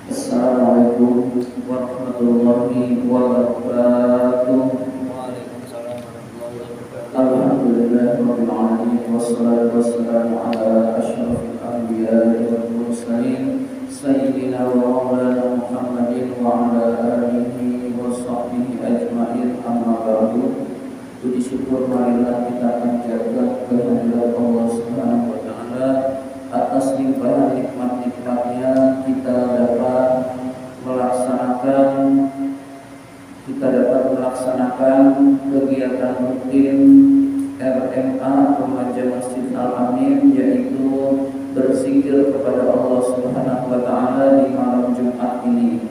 Assalamualaikum warahmatullahi wabarakatuh. Waalaikumsalam warahmatullahi wabarakatuh. Alhamdulillahirabbil alamin wassalatu wassalamu ala asyrafil anbiya'i wal mursalin sayyidina wa maulana Muhammadin wa ala alihi wa sahbihi ajmain, amma ba'du. Puji syukur marilah kita panjatkan kehadirat Allah Subhanahu wa taala atas limpahan nikmat-nikmatnya kita dapat melaksanakan kegiatan rutin RMA Remaja Masjid Al-Amin, yaitu berzikir kepada Allah Subhanahu wa taala di malam Jumat ini.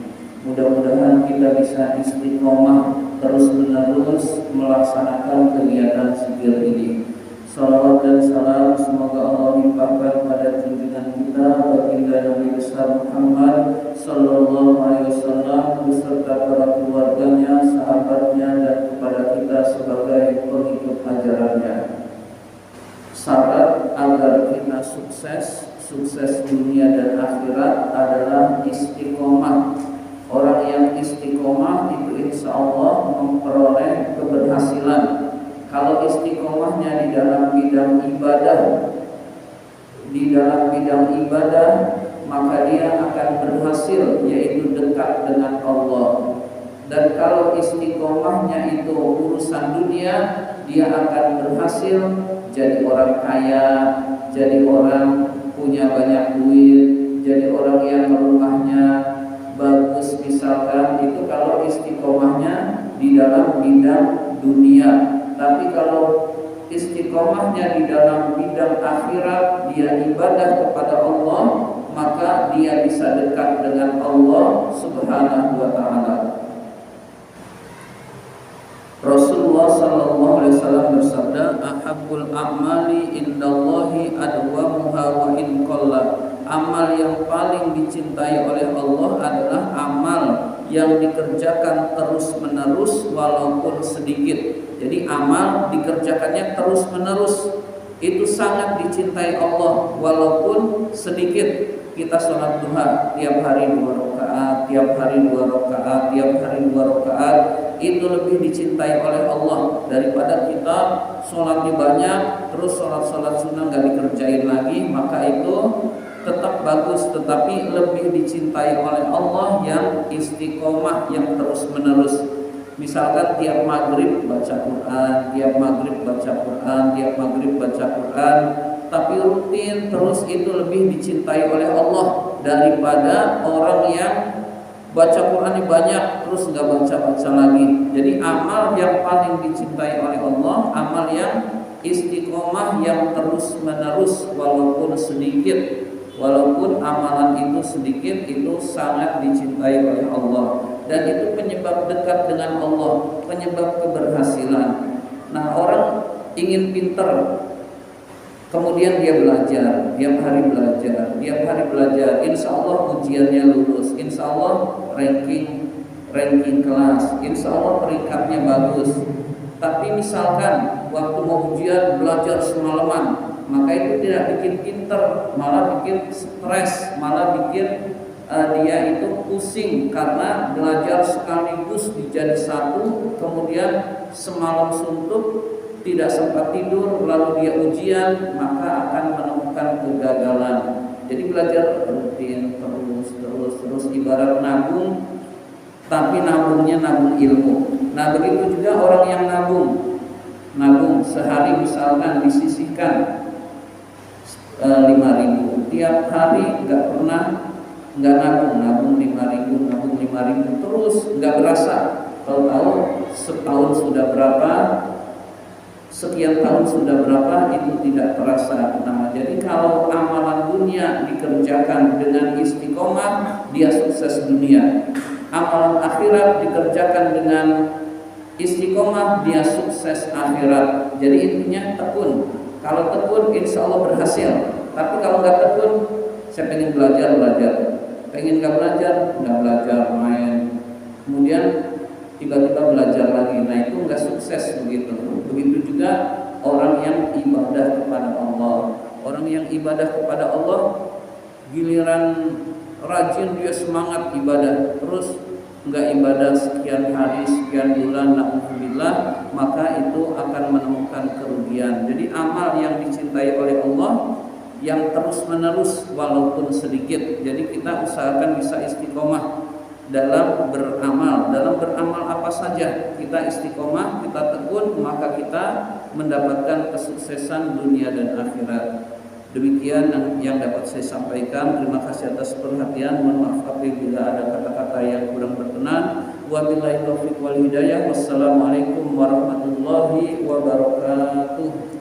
Mudah-mudahan kita bisa istiqomah terus-menerus melaksanakan kegiatan zikir ini. Salawat dan salam semoga Allah limpahkan pada junjungan kita baginda Nabi besar Muhammad sallallahu alaihi wasallam beserta para keluarganya, sahabatnya, dan kepada kita sebagai pengikut ajarannya. Syarat agar kita sukses dunia dan akhirat adalah istiqomah. Orang yang istiqomah itu insya Allah memperoleh keberhasilan. Kalau istiqomahnya di dalam bidang ibadah, maka dia akan berhasil, yaitu dekat dengan Allah. Dan kalau istiqomahnya itu urusan dunia, dia akan berhasil jadi orang kaya, jadi orang punya banyak duit, jadi orang yang rumahnya bagus misalkan. Itu kalau istiqomahnya di dalam bidang dunia. Tapi kalau istiqomahnya di dalam bidang akhirat, dia ibadah kepada Allah, maka dia bisa dekat dengan Allah Subhanahu wa taala. Rasulullah sallallahu alaihi wasallam bersabda, "Ahabbul a'mali indallahi adwamuha wa in qalla." Amal yang paling dicintai oleh Allah adalah amal yang dikerjakan terus-menerus walaupun sedikit. Jadi amal dikerjakannya terus-menerus itu sangat dicintai Allah walaupun sedikit. Kita sholat duha tiap hari 2 rakaat, tiap hari 2 rakaat, tiap hari 2 rakaat, itu lebih dicintai oleh Allah daripada kita sholatnya banyak terus sholat sunnah nggak dikerjain lagi. Maka itu tetap bagus, tetapi lebih dicintai oleh Allah yang istiqomah, yang terus-menerus. Misalkan tiap maghrib baca Quran, tiap maghrib baca Quran, tiap maghrib baca Quran, tapi rutin terus, itu lebih dicintai oleh Allah daripada orang yang baca Qurannya banyak terus nggak baca-baca lagi. Jadi amal yang paling dicintai oleh Allah, amal yang istiqomah, yang terus-menerus walaupun sedikit. Walaupun amalan itu sedikit, itu sangat dicintai oleh Allah. Dan itu penyebab dekat dengan Allah, penyebab keberhasilan. Nah, orang ingin pinter, kemudian dia belajar, tiap hari belajar, insya Allah ujiannya lulus, insya Allah ranking kelas, insya Allah peringkatnya bagus. Tapi misalkan waktu mau ujian belajar semalaman, maka itu tidak bikin pinter, malah bikin stres, malah bikin dia itu pusing karena belajar sekaligus dijadi satu, kemudian semalam suntuk, tidak sempat tidur, lalu dia ujian, maka akan menemukan kegagalan. Jadi belajar rutin terus ibarat nabung, tapi nabungnya nabung ilmu. Nah, begitu juga orang yang nabung sehari misalkan disisihkan 5.000, tiap hari nggak nabung 5.000 terus, nggak berasa. Kalau tahu setahun sudah berapa, sekian tahun sudah berapa, itu tidak terasa. Nah, jadi kalau amalan dunia dikerjakan dengan istiqomah, dia sukses dunia. Amalan akhirat dikerjakan dengan istiqomah, dia sukses akhirat. Jadi intinya tekun. Kalau tekun, insya Allah berhasil. Tapi kalau nggak tekun, saya pengen belajar, pengen nggak belajar, main. Kemudian tiba-tiba belajar lagi. Nah, itu nggak sukses begitu. Begitu juga orang yang ibadah kepada Allah. Orang yang ibadah kepada Allah giliran rajin dia semangat ibadah, terus enggak ibadah sekian hari, sekian bulan, alhamdulillah, maka itu akan menemukan kerugian. Jadi amal yang dicintai oleh Allah yang terus menerus walaupun sedikit. Jadi kita usahakan bisa istiqomah dalam beramal. Dalam beramal apa saja kita istiqomah, kita tekun, maka kita mendapatkan kesuksesan dunia dan akhirat. Demikian yang dapat saya sampaikan. Terima kasih atas perhatian. Mohon maaf apabila ada kata-kata yang kurang berkenan. Wabillahi taufiq wal hidayah. Wassalamualaikum warahmatullahi wabarakatuh.